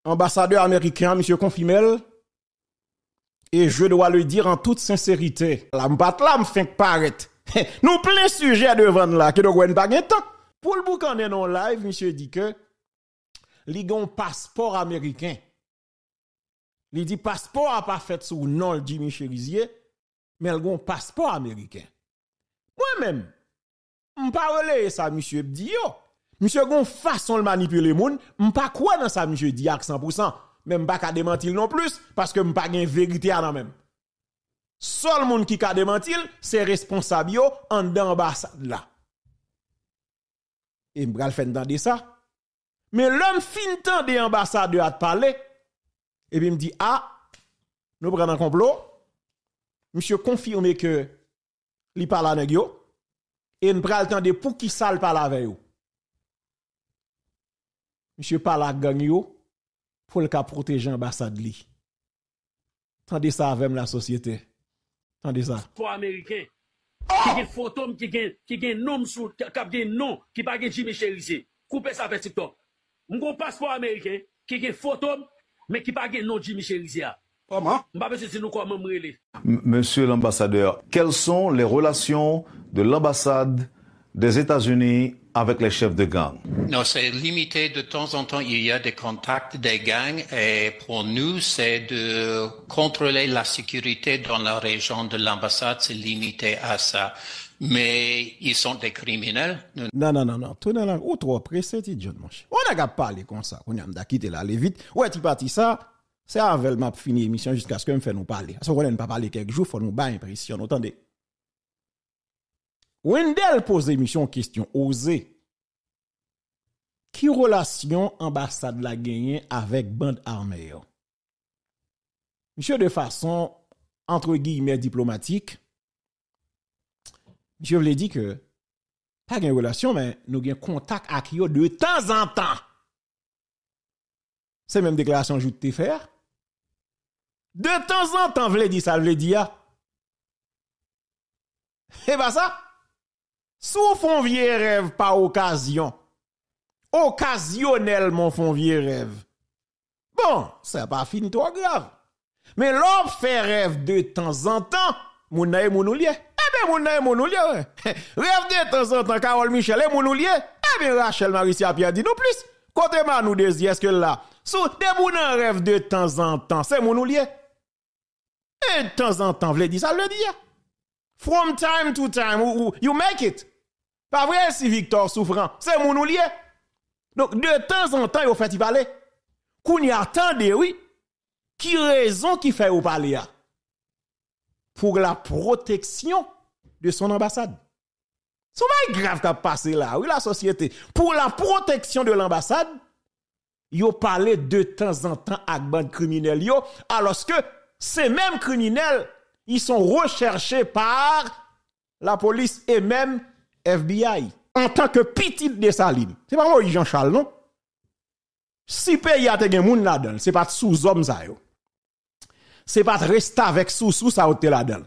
ambassadeur américain, monsieur Confimel, et je dois le dire en toute sincérité, la m'bat là m'fait paraître. Nous plein sujet devant là, que nous pas gain temps. Pour le boucan non live, monsieur dit que, li gon passeport américain. Il dit passeport a pas fait sous nom Jimmy Cherizier, mais il gon passeport américain. Moi-même, m'pa relé ça, monsieur dit yo. Monsieur gon façon de manipuler moun, m'pa quoi dans ça, monsieur dit à 100%. Même pas qu'à démentir non plus, parce que m'pa gen vérité à nan même. Seul moun qui ka démentir, c'est responsable yo en dans ambassade là. Et m'bral fait entendre ça. Mais l'homme fin temps de ambassadeur à parler, et puis me dit, ah, nous prenons un complot. Monsieur confirme que li parle avec yo, et nous prenons le temps de pour qui ça le parle avec yo. Monsieur parle avec gang yo, pour le cas protéger l'ambassade li. Tendez ça avec la société. Tendez ça. Pour américain. Qui gen photo qui gen nom sous cap gen nom qui pas gen Jimmy Cherizier. Coupez ça avec TikTok. M'gon passeport américain qui gen photo mais qui pas gen nom Jimmy Cherizier. Comment? M'pa si nous comment m'rele. Monsieur l'ambassadeur, quelles sont les relations de l'ambassade des États-Unis avec les chefs de gang? Non, c'est limité. De temps en temps, il y a des contacts des gangs et pour nous, c'est de contrôler la sécurité dans la région de l'ambassade. C'est limité à ça. Mais ils sont des criminels. Non. Tout dans la ou trop pressé, ti John, mon cher. On n'a qu'à parler comme ça. On a quitté là, aller vite. Ouais, tu parti ça. C'est avec m'a fini l'émission jusqu'à ce que me fait nous parler. Parce qu'on n'a pas parler quelques jours, faut nous ba impression. Entendez? Wendell pose émission question osée. Qui relation ambassade la gagné avec bande armée? Monsieur de façon entre guillemets diplomatique, monsieur voulait dire que pas une relation mais nous avons contact avec eux de temps en temps. C'est même déclaration que je te faire. De temps en temps, voulait dire ça, voulait dire. Et pas ça. Sous font vieux rêve par occasion. Occasionnellement font vieux rêve. Bon, ça pas fini trop grave. Mais l'on fait rêve de temps en temps, moun na e moun ou liye. Eh bien, moun na e moun ou liye, ouais. Rêve de temps en temps, Carole Michel et moun ou liye. Eh bien, Rachel Maricia Pierre dit nous plus. Côté ma nous désir, est-ce que là, sous des moun en rêve de temps en temps, c'est moun ou liye. Et de temps en temps, vle dit ça, le dit. From time to time, you make it. Pas vrai si Victor souffrant, c'est moun ou liye. Donc, de temps en temps, il fait y parler. Qu'on y attendait, oui. Qui raison qui fait ou parler? Pour la protection de son ambassade. C'est pas grave qu'a passé là, oui, la société. Pour la protection de l'ambassade, yo parlé de temps en temps avec bande criminelle yo, alors que ces mêmes criminels, ils sont recherchés par la police et même FBI. En tant que petit de Saline. C'est pas moi Jean-Charles, non? Si pays a te gen moun là-dedans, c'est pas sous-homme ça yo. C'est pas rester avec sous ça ou là-dedans.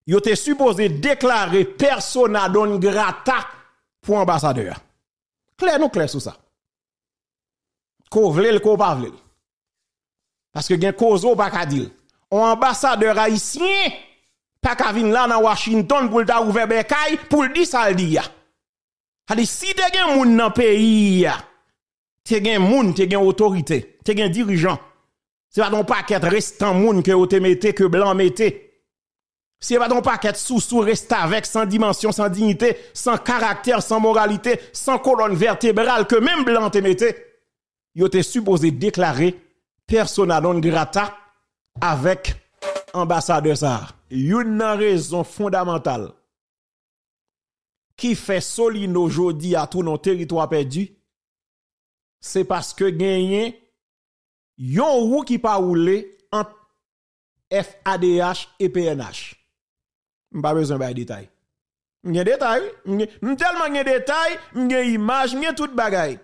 Yo te supposé déclarer persona non grata pour ambassadeur. Clair sur ça. Ko vle ko pa vle. Parce que gen cause ou pas ka dire. Un ambassadeur haïtien pas ka vin là dans Washington pour ta ouvert bekay pour dire ça le dit. A dit si te gen moun dans pays te gen moun, te gen autorité, te gen dirigeant. C'est pas ton paquet restant moun que ou te mette que blanc mette. C'est pas ton paquet sous reste avec sans dimension, sans dignité, sans caractère, sans moralité, sans colonne vertébrale que même blanc te mette. Yo te supposé déclarer persona non grata avec ambassadeur ça. Une raison fondamentale qui fait Solino aujourd'hui à tout nos territoires perdus, c'est parce que gagné yon roue qui pas roulé entre FADH et PNH. M'pas besoin de détails. M'gen détail, tellement gen détail, m'gen image, m'gen tout bagay.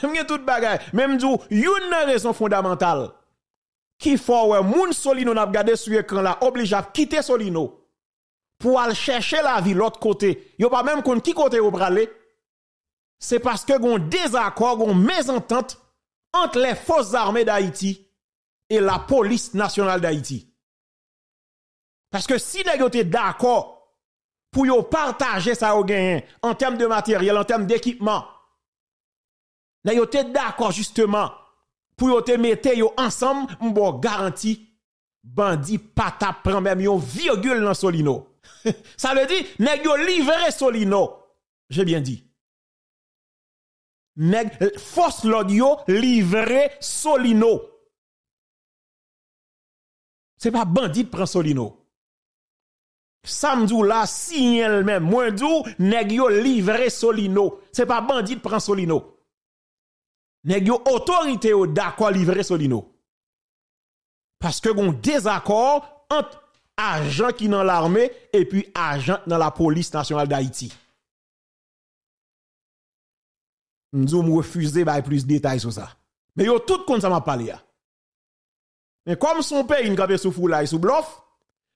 M'gen tout bagay. Même dou yon raison fondamentale qui faut ouais moun Solino n'a regardé sur écran là oblige à quitter Solino pour aller chercher la vie l'autre côté. Yo pas même kon qui côté ou praler. c'est parce que gon désaccord, gon mésentente entre les forces armées d'Haïti et la police nationale d'Haïti. Parce que si les gens étaient d'accord pour yo partager ça au gain en termes de matériel, en termes d'équipement, les gens étaient d'accord justement pour yo te mettre yo ensemble, m'bo garanti bandi pata prend même yon virgule dans Solino. Ça veut dire nèg yo livré Solino. J'ai bien dit. Nèg force l'audio livré Solino. C'est pas bandit prend Solino. Samdou là signal même moins dou nèg yo livré Solino. C'est pas bandit prend Solino. Nèg yo autorité yo d'accord livrer Solino. Parce que gon désaccord entre agents qui dans l'armée et puis agents dans la police nationale d'Haïti. Nous refusé by plus de détails sur ça. Mais yo tout comme ça m'a parlé ya. Mais comme son pays une capé sous foulay sous bluff,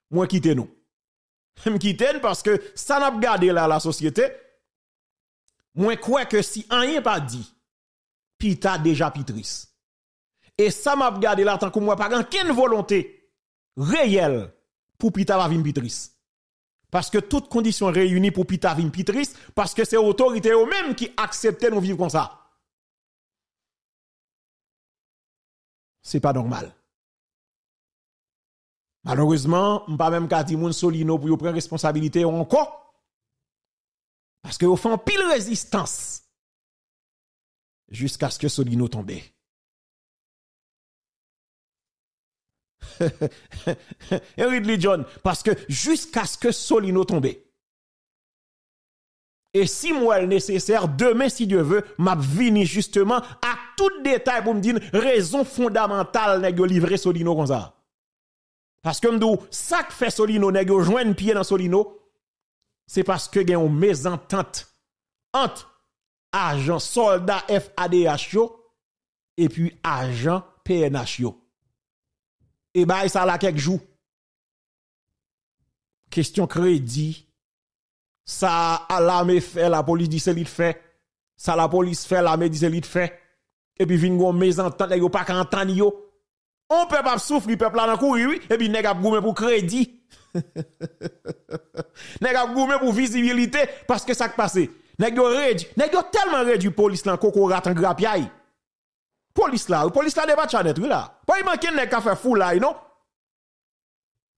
moi quitter nous. Me quitter parce que ça n'a pas gardé là la société. Moi crois que si rien pas dit, pita déjà pitris. Et ça m'a gardé là tant que moi pas aucune volonté réelle pour pita va vin pitris. Parce que toutes conditions réunies pour pita vin pitris parce que c'est autorité eux même qui acceptent nous vivre comme ça. C'est pas normal. Malheureusement, m'pas même ka di moun Solino pour yo prendre responsabilité encore. Parce que yo font pile résistance jusqu'à ce que Solino tombe. Et Ridley John, parce que jusqu'à ce que Solino tombe. Et si moi est nécessaire, demain, si Dieu veut, m'a vini justement à tout détail pour me dire raison fondamentale nèg yo livrer Solino comme ça. Parce que m'dou, ça que fait Solino, nèg yo joindre pied dans Solino, c'est parce que gen une mésentente entre agent soldat FADH yo et puis agent PNH yo. Et bah ça là quelques jours. Question crédit. Ça l'armée fait, la police dit c'est lui fait. Ça la police fait, l'armée dit c'est lui fait. Et puis vinn gon mésentente, yo pas qu'à entendre yo. On peut pas souffrir peuple là dans courir oui et puis nèg a goumé pour crédit. Nèg a goumé pour visibilité parce que ça qui passé. Nèg yo tellement réduit police là coco rat en grapiaille. Police là débat chanet oui là. Pas il manque nèg ka faire fou là non.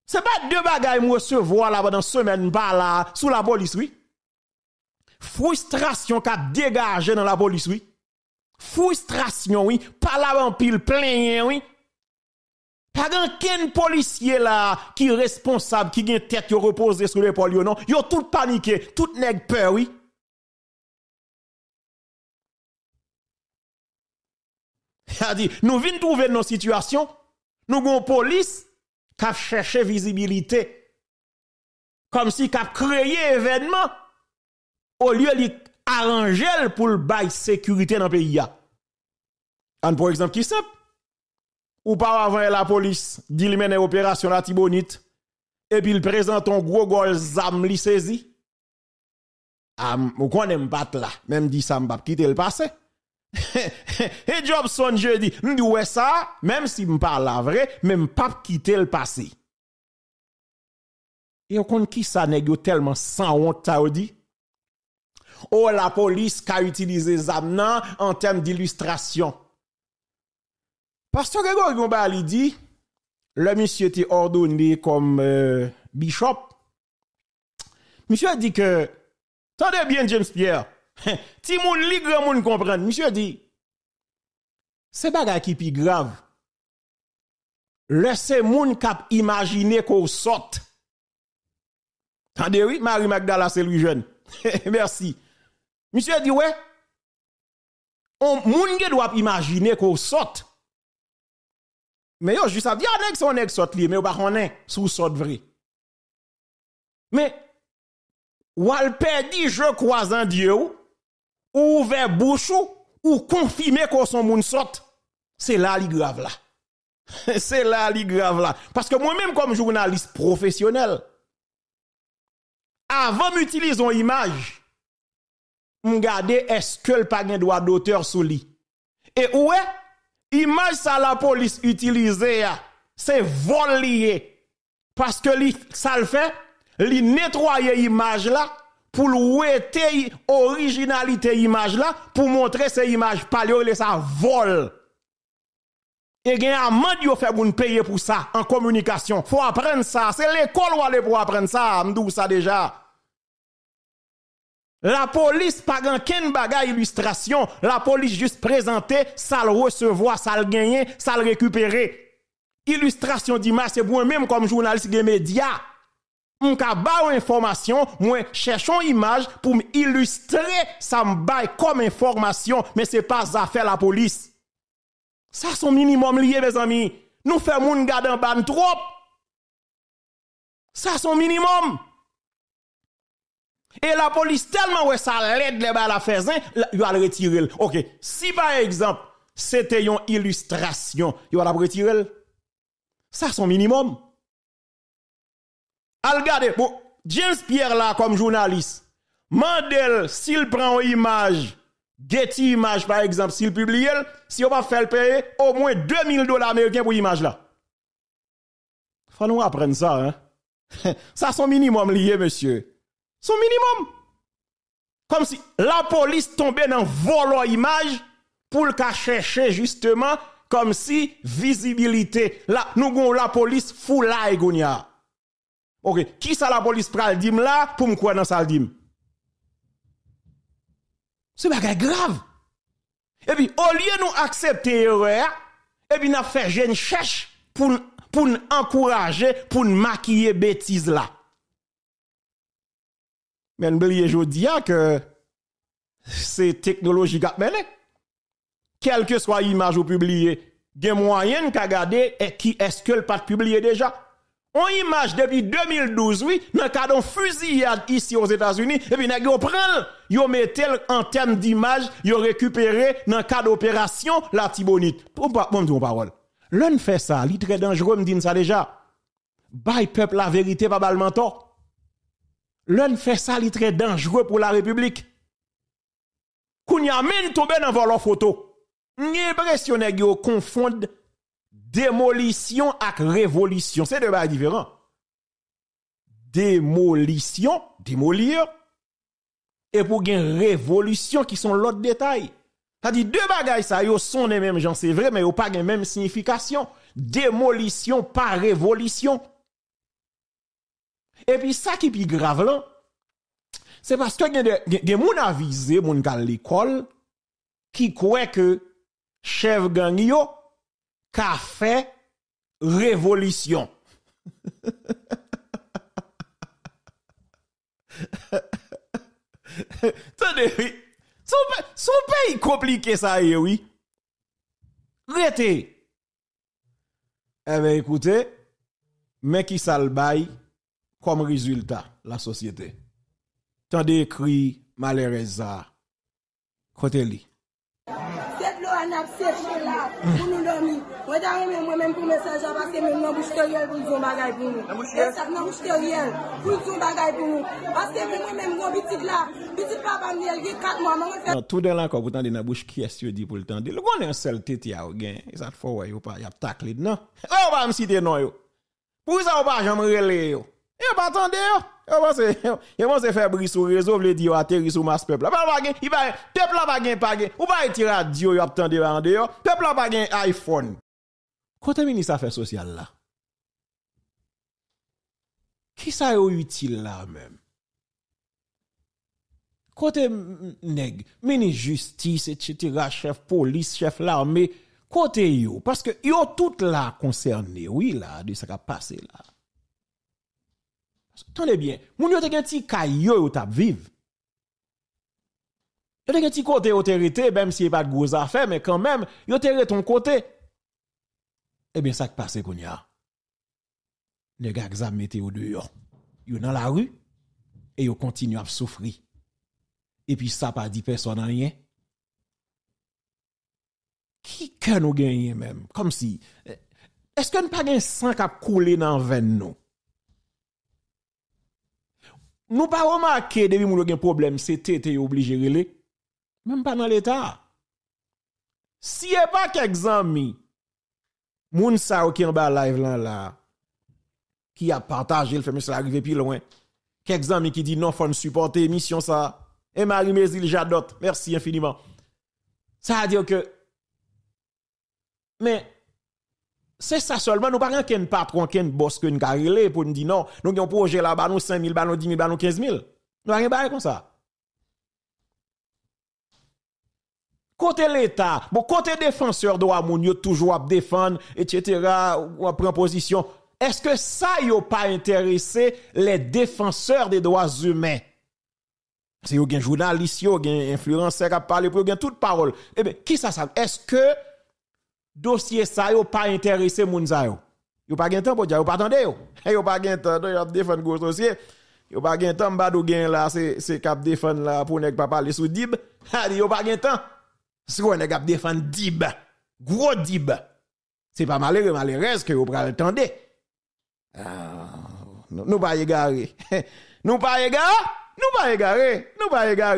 C'est pas deux bagailles me recevoir là pendant semaine par là sous la police oui. Frustration qu'a dégagé dans la police oui. Frustration oui, pas là en pile plein oui. Pas aucun policier là qui est responsable, qui a tête reposée sur l'épaule, non? Yo tout paniqué, tout nèg peur, oui. A dit, nous venons trouver nos situations, nous avons police qui a cherché visibilité, comme si qui a créé événement, au lieu de arranger pour le bail sécurité dans le pays. Par exemple, qui simple? Ou pas avant la police dit li mène opération la Tibonite et puis il présente un gros gol zam li saisi. Ou connaît pas là, même dit ça m'pa quitter le passé. Et Jobson jeudi, m'di ouais ça, même si m'pa la vrai, même pas quitter le passé. Et on connaît qui ça nèg yo tellement sans honte ça dit. Oh la police qui a utilisé zam nan en termes d'illustration. Pasteur Grégory Gombali dit, le monsieur était ordonné comme bishop. Monsieur dit que, tendez bien James Pierre, ti moun li grand moun comprendre. Monsieur dit, c'est bagay qui pi grave. Laissez moun kap imaginer qu'on sorte. Tendez oui, Marie Magdala c'est lui jeune. Merci. Monsieur dit ouais, on moun ge doit imaginer qu'on sorte. Mais yo, juste à dire, nèg son nèg sort li, mais ou pas connaît sous sort vrai. Mais, ou al perdi, je crois en Dieu, ou ouvert bouche, ou confirmer qu'on son moun sort. C'est là li grave là. C'est là li grave là. Parce que moi-même, comme journaliste professionnel, avant d'utiliser une image, m'gade est-ce que le pas gen droit d'auteur sous lui. Et ouais, image ça la police utilisée c'est vol lié parce que ça le fait, li nettoyer image là pour ouéter originalité image là pour montrer ces images pas le ça vol. Et gen amende yo fait pour payer pour ça en communication. Faut apprendre ça, c'est l'école ou aller pour apprendre ça, m'dou ça déjà. La police pas gan ken bagay illustration, la police juste présenter, ça le recevoir, ça le gagner, ça le récupérer. Illustration d'image c'est pour même comme journaliste des médias. M'ka ba information, moi cherchons image pour m'illustrer ça m'baille comme information, mais c'est pas affaire la police. Ça son minimum lié mes amis. Nous fait moun garde en ban trop. Ça son minimum. Et la police tellement ouais ça l'aide les la faisin, il va le retirer. OK, si par exemple c'était une illustration, il va la retirer. Ça son minimum. Al regarder bon, James Pierre là comme journaliste, Mandel s'il prend une image, Getty Image par exemple, s'il publie, si on va faire payer au moins $2,000 américains pour l'image là. Faut nous apprendre ça hein. Ça son minimum lié monsieur. Son minimum. Comme si la police tombait dans volant image pour le cas chercher justement comme si visibilité. Là, nous avons la police fou là et gounia. OK, qui ça la police pral dim là pour me quoi dans ça dim? C'est bagay grave. Et puis au lieu nous accepter erreur, et puis n'a fait jeune cherche pour nous encourager, pour nous maquiller bêtise là. Mais n'oubliez jodi que c'est technologie qu'a mené. Quelle que soit image ou publié, gen moyen qu'a garder et qui est-ce que le pas publié déjà. On image depuis 2012 oui, dans cas d'un fusillade ici aux États-Unis et puis nèg yo prend, yo mettel en termes d'image, yo récupéré dans cas d'opération la Tibonite. Pour pas mon parole. L'un fait ça, li très dangereux me dit ça déjà. Bay peuple la vérité pas bal mentor. L'un fait ça, li très dangereux pour la République. Kounya men tombe dans volant photo. M'y impressionne yo confondre démolition avec révolution. C'est deux bagages différents. Démolition, démolir, et pour une révolution qui sont l'autre détail. C'est-à-dire deux bagages ça, yo sont les mêmes gens, c'est vrai, mais yo pas la même signification. Démolition par révolution. Et puis ça qui est plus grave là, c'est parce que y a moun avisé, moun kal l'école, qui croit que chef gang yo ka fait révolution. Attendez, son pays compliqué ça y est, oui. Rete. Eh bien écoutez, mais qui ça le bail comme résultat la société. Tant d'écrit malheureusement côté li. Cette loi n'a pas séché là pour nous dormir. Moi d'ailleurs moi-même pour message parce que même dans bouche pour nous bagaille pour nous. Ça dans bouche pour nous bagaille pour nous parce que moi-même mon petit là, petit papa me il y a 4 mois moi fait tout dans encore pourtant dans bouche qui est dit pour le temps. Le connaît un seul tête a gain. Ça faut ouais yo pas y a taclé non. On va me citer non yo. Pour ça on pas jamais relé yo. Et pas attendre yo. Yo pense faire bris sur réseau veut dire atterrir sur masse peuple. Pas gain, il va peuple pas gain pas gain. Ou pas tirer radio yo attendre en dehors. Peuple pas gain iPhone. Côté ministre affaires sociales là. Qui ça est utile là même? Côté nèg, ministre justice etc., chef police, chef l'armée, côté yo parce que yo tout là concerné oui là de ça qui a passé là. Attendez bien, moun yo te gen ti kay yo tap vive. Yo te gen ti côté autorité même si y a pas de gros affaires mais quand même yo te re ton côté. Eh bien ça qui passe kounya. Les gars exam mette yo dehors. Yo dans la rue et yo continue à souffrir. Et puis ça pas dit personne rien. Qui que nous gagner même comme si est-ce que nous pas gen sang qui couler dans veine nous? nous pas remarqué depuis moun gen problème c'était obligé relé même pas dans l'état. Si y a pas quelques amis moun sa qui en bas live là qui a partagé le fait monsieur arrivé plus loin. Quelques amis qui dit non faut supporter émission ça et Marie Mézil j'adote. Merci infiniment. Ça veut dire que mais c'est ça seulement, nous pas qu'un patron, qu'un boss que nous carrelé pour nous dire non, nous avons un projet là, nous 5 000, nous 10 000, nous 15 000. Nous rien pas comme ça. Côté l'État, bon, côté défenseur de droits moun, yo toujours à défendre, etc., ou à prendre position. Est-ce que ça yo pas intéressé les défenseurs des droits humains? C'est yo gen journaliste, yo gen influenceur qui parler pour yo gen toute parole. Eh bien, qui ça? Est-ce que dossier ça yo pas intéressé moun sa yo? Yo pas gen temps pour dire, yo pas attendé yo. Yo pas gen temps, yo défendre gros dossier. Yo pas gen temps mbadou gen là, c'est cap défendre là pour nèg pas parler sous Dib. Yo pas gen temps. Si on nèg cap défendre Dib, gros Dib. C'est pas malheureux que yo pral attendre. Nous pas égaré. Nous pas égaré.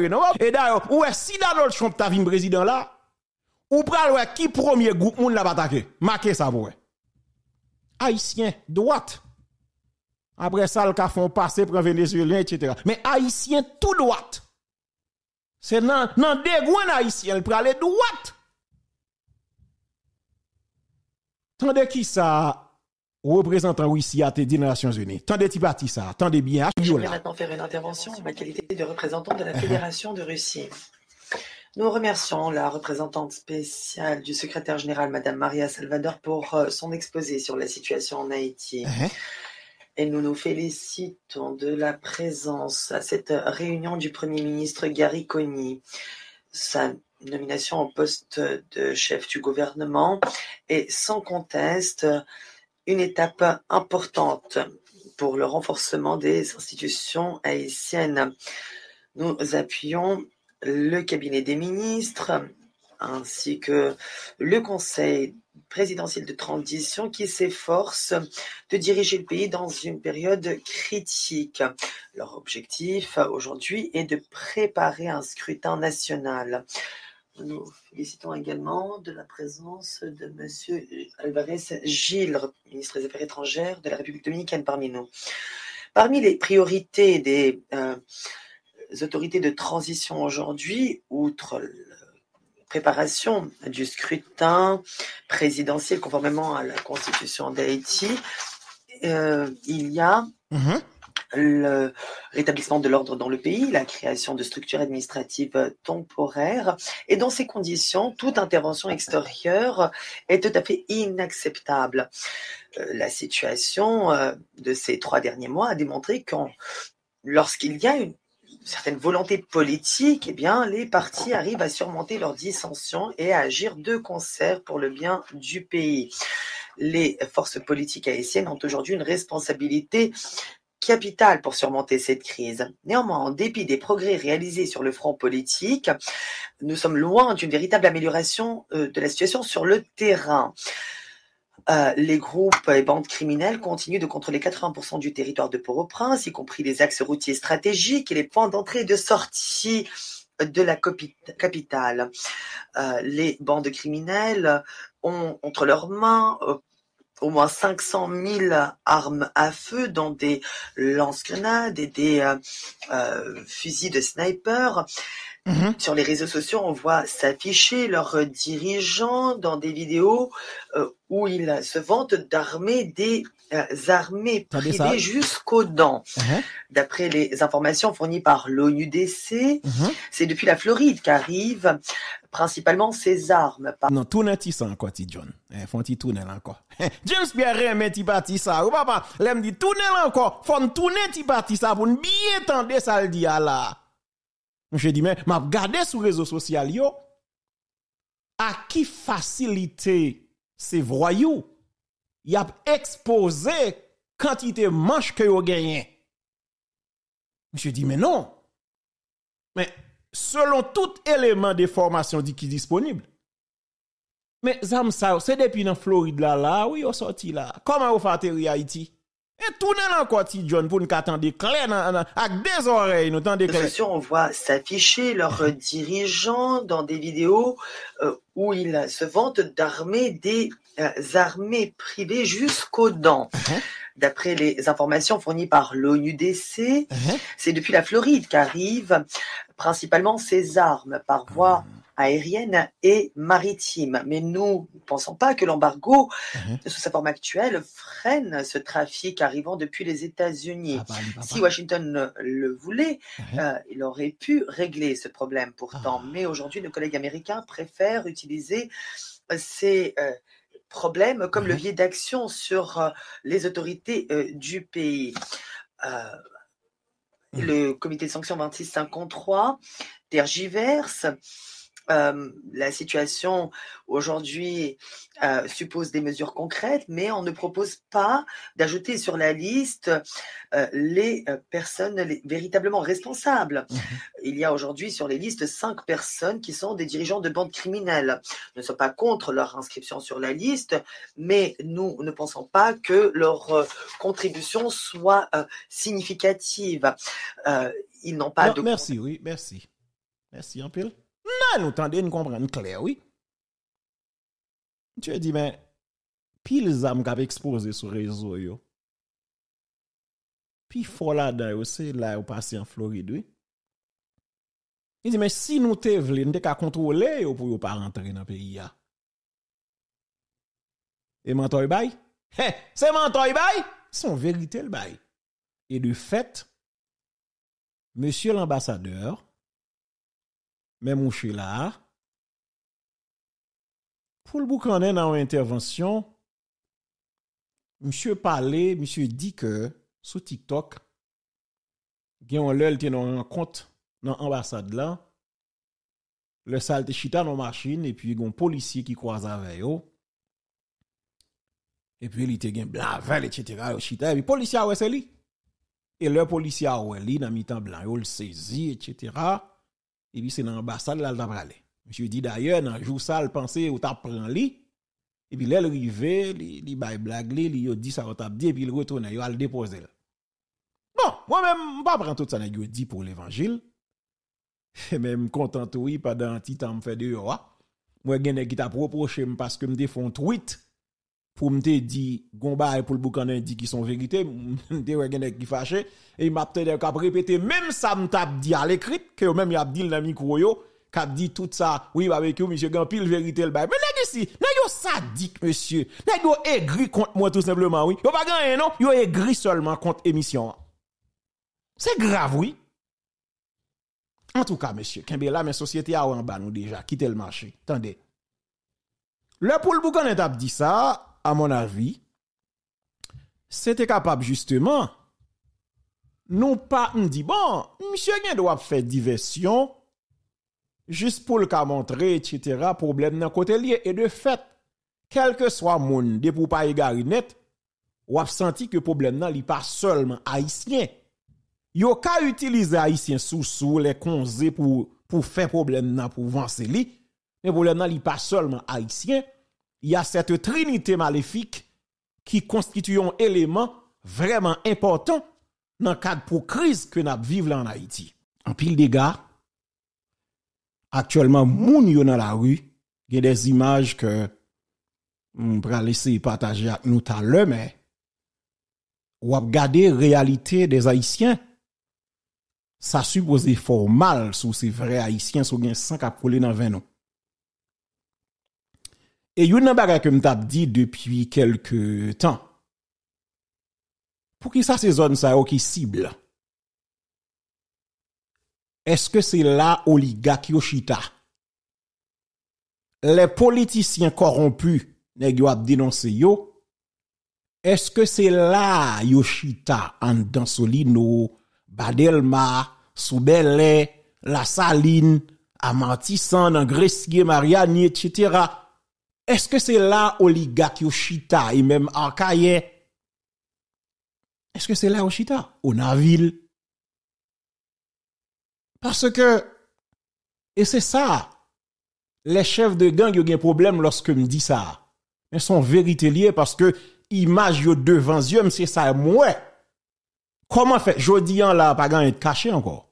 Non. Et d'ailleurs, ouais, si Donald Trump t'a vu président là, ou pral ouais qui premier groupe moun la attaqué. Marquez ça pour ouais. Haïtien droite. Après ça le ka font passer pour Vénézuélien etc. Mais haïtien tout droite. C'est nan dégouin haïtien le pral droite. Tandis qui ça représentant Russie a dit dans les Nations Unies. Tendez ti parti ça, tendez bien. Je vais maintenant faire une intervention en ma qualité de représentant de la Fédération de Russie. Nous remercions la représentante spéciale du secrétaire général, Madame Maria Salvador, pour son exposé sur la situation en Haïti. Et nous nous félicitons de la présence à cette réunion du Premier ministre Gary Coney. Sa nomination au poste de chef du gouvernement est sans conteste une étape importante pour le renforcement des institutions haïtiennes. Nous appuyons le cabinet des ministres ainsi que le conseil présidentiel de transition qui s'efforce de diriger le pays dans une période critique. Leur objectif aujourd'hui est de préparer un scrutin national. Nous félicitons également de la présence de M. Alvarez Gil, ministre des Affaires étrangères de la République dominicaine parmi nous. Parmi les priorités des autorités de transition aujourd'hui, outre la préparation du scrutin présidentiel conformément à la Constitution d'Haïti, il y a le rétablissement de l'ordre dans le pays, la création de structures administratives temporaires. Et dans ces conditions, toute intervention extérieure est tout à fait inacceptable. La situation de ces 3 derniers mois a démontré que lorsqu'il y a une certaine volonté politique, eh bien, les partis arrivent à surmonter leurs dissensions et à agir de concert pour le bien du pays. Les forces politiques haïtiennes ont aujourd'hui une responsabilité capitale pour surmonter cette crise. Néanmoins, en dépit des progrès réalisés sur le front politique, nous sommes loin d'une véritable amélioration de la situation sur le terrain. Les groupes et bandes criminelles continuent de contrôler 80% du territoire de Port-au-Prince, y compris les axes routiers stratégiques et les points d'entrée et de sortie de la capitale. Les bandes criminelles ont entre leurs mains au moins 500 000 armes à feu, dont des lance-grenades et des fusils de sniper. Sur les réseaux sociaux, on voit s'afficher leurs dirigeants dans des vidéos où ils se vantent d'armer des armées privées jusqu'aux dents. D'après les informations fournies par l'ONUDC, c'est depuis la Floride qu'arrivent principalement ces armes. Non, tout n'est pas ça encore, John. Faut un petit tourner encore. James Pierre, mais tu parti ça. Ou papa, l'aime dit tourner encore. Faut tourner ti parti ça pour bien tendre ça le dit là. Je dis, mais m'a regardé sur les réseaux sociaux, yo, à qui facilité ces voyous, y a exposé quantité manche que yo gagné. Je dis, mais non. Mais selon tout élément de formation qui est disponible. Mais ça, c'est depuis dans Floride là, oui, on sorti là. Comment on fait atterrir Haïti? Et tourner encore, ti John, pour nous attendre clair, avec des oreilles, nous tendez Les réseaux clair. sociaux, on voit s'afficher leurs dirigeants dans des vidéos où ils se vantent d'armer des armées privées jusqu'aux dents. D'après les informations fournies par l'ONUDC, c'est depuis la Floride qu'arrivent principalement ces armes par voie aérienne et maritime. Mais nous ne pensons pas que l'embargo, sous sa forme actuelle, freine ce trafic arrivant depuis les États-Unis. Si Washington le voulait, il aurait pu régler ce problème pourtant. Mais aujourd'hui, nos collègues américains préfèrent utiliser ces problèmes comme levier d'action sur les autorités du pays. Le comité de sanctions 2653 tergiverse. La situation aujourd'hui suppose des mesures concrètes, mais on ne propose pas d'ajouter sur la liste les personnes véritablement responsables. Il y a aujourd'hui sur les listes 5 personnes qui sont des dirigeants de bandes criminelles. Nous ne sommes pas contre leur inscription sur la liste, mais nous ne pensons pas que leur contribution soit significative. Ils n'ont pas de... Merci, oui, merci. Merci, un peu. Non, nous tendez, nous comprenons clair, oui. Tu as dit, mais, pile zam qu'a exposé sur le réseau, yo. Puis, faut là-dedans, c'est là où passé en Floride, oui. Il dit, mais si nous te voulons, nous t'es contrôler, yo, pour yo pas rentrer dans le pays, ya. Et mentoy bay? C'est mentoy bay? C'est en vérité le bay. Et de fait, monsieur l'ambassadeur, mais mon chou là, pour le boucaner dans une intervention, monsieur parlait, monsieur dit que sur TikTok, il y a un rencontre dans l'ambassade là, le salte chita dans la machine, et puis il y a un policier qui croise avec eux. Et puis il était blavel, etc. Chita, et puis le policier a c'est lui. Et le policier a lui, dans mi-temps blanc, il le saisit, etc. Et puis c'est dans l'ambassade là, il a parlé. Monsieur dit d'ailleurs, dans le jour ça, il pensait ou t'a pris lui. Et puis là, il arrivé, il bail blague, il dit ça, t'a dit, et puis il retourne, il a le déposé. Bon, moi-même, je pas prendre tout ça, il dit pour l'évangile. Et même content, oui, pendant un petit temps, je fais de roi. Moi, il y a qui t'a reproché parce que je me fais un tweet pour me dire, Gomba pour le boucanin dit qui sont vérité, je qui fâché, et il m'a peut-être répété, même ça me tape dit à l'écrit, que même il a dit dans le micro, qui a dit tout ça, oui, avec vous, monsieur Gampil, vérité le bail. Mais là, ici, là, yo sadique, monsieur. Là, yo aigri contre moi, tout simplement, oui. Yo pas gagné, non? Yo aigri seulement contre émission. C'est grave, oui. En tout cas, monsieur, Kembe là, mes sociétés a en bas, nous déjà, quitter le marché. Attendez. Le pour le boucan a dit ça, à mon avis, c'était capable, justement, non pas, on dit, bon, monsieur, il doit faire diversion, juste pour le cas montrer, etc., problème dans côté lié. Et de fait, quel que soit moun, de pour pas égarer net, ou a senti que problème nan li pas seulement haïtien. Yo ka utiliser haïtien sous les konze pour faire problème nan pour avancer li. Mais problème nan li pas seulement haïtien. Il y a cette trinité maléfique qui constitue un élément vraiment important dans le cadre pour crise que nous vivons en Haïti. En pile des gars, actuellement, moun yo dans la rue, il y a des images que on va laisser partager avec nous tout à l'heure, mais ou regarder la réalité des Haïtiens, ça suppose fort mal sous ces vrais Haïtiens, sous gen 100 qui collé dans 20 ans. Et yon nan bagay que m'tap dit depuis quelque temps. Pour qui ça ces zones ça qui cible? Est-ce que c'est là oligarque Yoshita? Les politiciens corrompus nèg yo ap dénoncer yo? Est-ce que c'est là Yoshita en dans Solino, Badelma, Soubele, La Saline, Amantissan, dans Gressier, Mariani, etc. Est-ce que c'est là oligarque Yoshita et même Arcaye? Est-ce que c'est là Yoshita? Au Naville? Parce que, et c'est ça, les chefs de gang ont un problème lorsque me dit ça. Mais sont vérité liées parce que image yo devant yeux, c'est ça moi. Comment fait jodi an là pas gagné de caché encore.